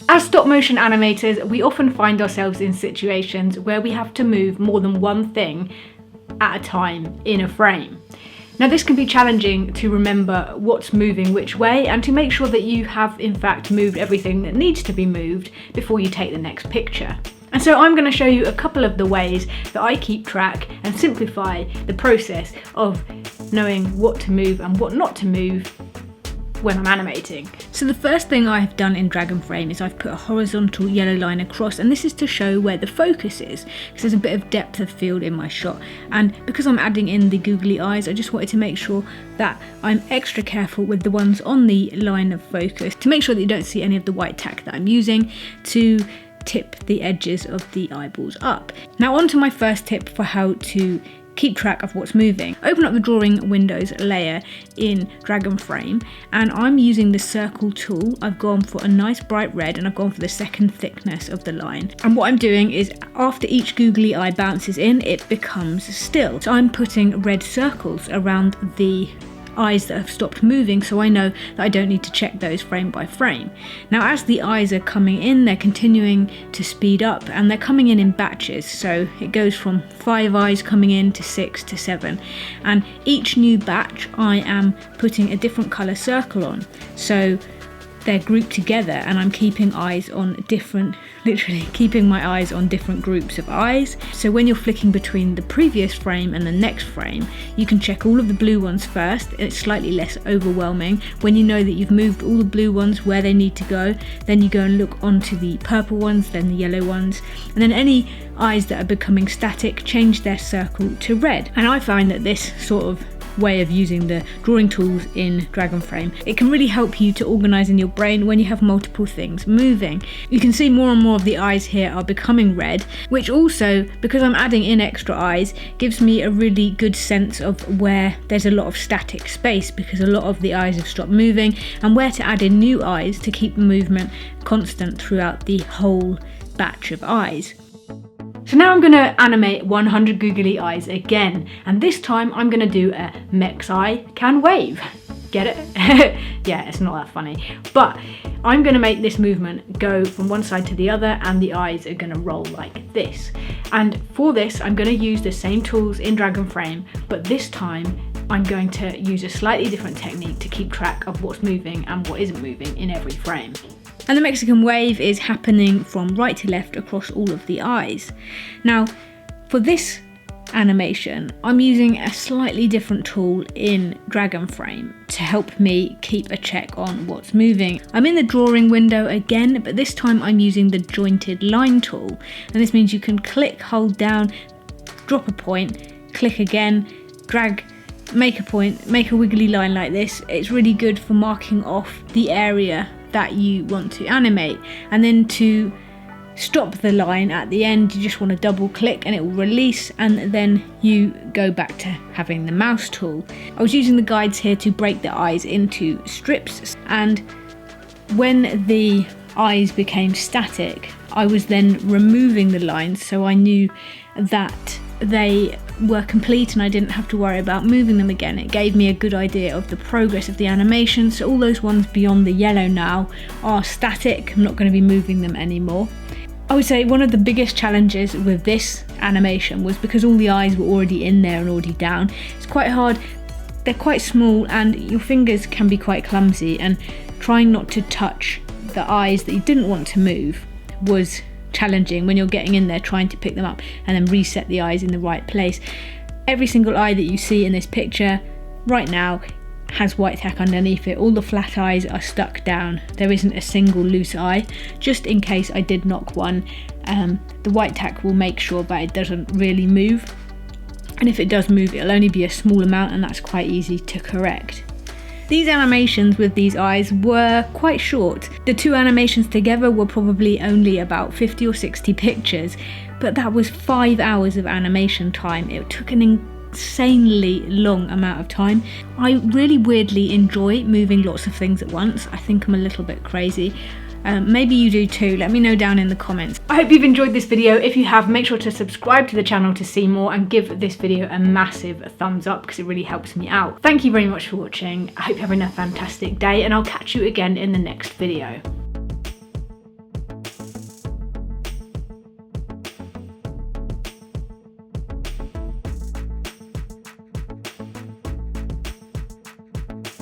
As stop motion animators, we often find ourselves in situations where we have to move more than one thing at a time in a frame. Now this can be challenging to remember what's moving which way and to make sure that you have in fact moved everything that needs to be moved before you take the next picture. And so I'm going to show you a couple of the ways that I keep track and simplify the process of knowing what to move and what not to move when I'm animating. So the first thing I've done in Dragonframe is I've put a horizontal yellow line across, and this is to show where the focus is, because there's a bit of depth of field in my shot. And because I'm adding in the googly eyes, I just wanted to make sure that I'm extra careful with the ones on the line of focus to make sure that you don't see any of the white tack that I'm using to tip the edges of the eyeballs up. Now on to my first tip for how to keep track of what's moving. Open up the drawing windows layer in Dragonframe, and I'm using the circle tool. I've gone for a nice bright red and I've gone for the second thickness of the line. And what I'm doing is after each googly eye bounces in, it becomes still. So I'm putting red circles around the eyes that have stopped moving, so I know that I don't need to check those frame by frame. Now as the eyes are coming in, they're continuing to speed up, and they're coming in batches, so it goes from 5 eyes coming in to 6 to 7, and each new batch I am putting a different colour circle on, so they're grouped together, and I'm keeping eyes on different, literally keeping my eyes on different groups of eyes. So when you're flicking between the previous frame and the next frame, you can check all of the blue ones first. It's slightly less overwhelming. When you know that you've moved all the blue ones where they need to go, then you go and look onto the purple ones, then the yellow ones, and then any eyes that are becoming static, change their circle to red. And I find that this sort of way of using the drawing tools in Dragonframe, it can really help you to organise in your brain when you have multiple things moving. You can see more and more of the eyes here are becoming red, which also, because I'm adding in extra eyes, gives me a really good sense of where there's a lot of static space, because a lot of the eyes have stopped moving, and where to add in new eyes to keep the movement constant throughout the whole batch of eyes. So now I'm going to animate 100 googly eyes again, and this time I'm going to do a Mex eye can wave. Get it? Yeah, it's not that funny, but I'm going to make this movement go from one side to the other, and the eyes are going to roll like this. And for this I'm going to use the same tools in Dragonframe, but this time I'm going to use a slightly different technique to keep track of what's moving and what isn't moving in every frame. And the Mexican wave is happening from right to left across all of the eyes. Now, for this animation, I'm using a slightly different tool in Dragonframe to help me keep a check on what's moving. I'm in the drawing window again, but this time I'm using the jointed line tool. And this means you can click, hold down, drop a point, click again, drag, make a point, make a wiggly line like this. It's really good for marking off the area that you want to animate, and then to stop the line at the end you just want to double click and it will release, and then you go back to having the mouse tool. I was using the guides here to break the eyes into strips, and when the eyes became static I was then removing the lines so I knew that they were complete and I didn't have to worry about moving them again. It gave me a good idea of the progress of the animation, so all those ones beyond the yellow now are static. I'm not going to be moving them anymore. I would say one of the biggest challenges with this animation was because all the eyes were already in there and already down. It's quite hard, they're quite small and your fingers can be quite clumsy, and trying not to touch the eyes that you didn't want to move was challenging when you're getting in there trying to pick them up and then reset the eyes in the right place. Every single eye that you see in this picture right now has white tack underneath it. All the flat eyes are stuck down. There isn't a single loose eye. Just in case I did knock one, the white tack will make sure that it doesn't really move, and if it does move it'll only be a small amount, and that's quite easy to correct. These animations with these eyes were quite short. The two animations together were probably only about 50 or 60 pictures, but that was 5 hours of animation time. It took an insanely long amount of time. I really weirdly enjoy moving lots of things at once. I think I'm a little bit crazy. Maybe you do too. Let me know down in the comments. I hope you've enjoyed this video. If you have, make sure to subscribe to the channel to see more, and give this video a massive thumbs up because it really helps me out. Thank you very much for watching. I hope you're having a fantastic day, and I'll catch you again in the next video.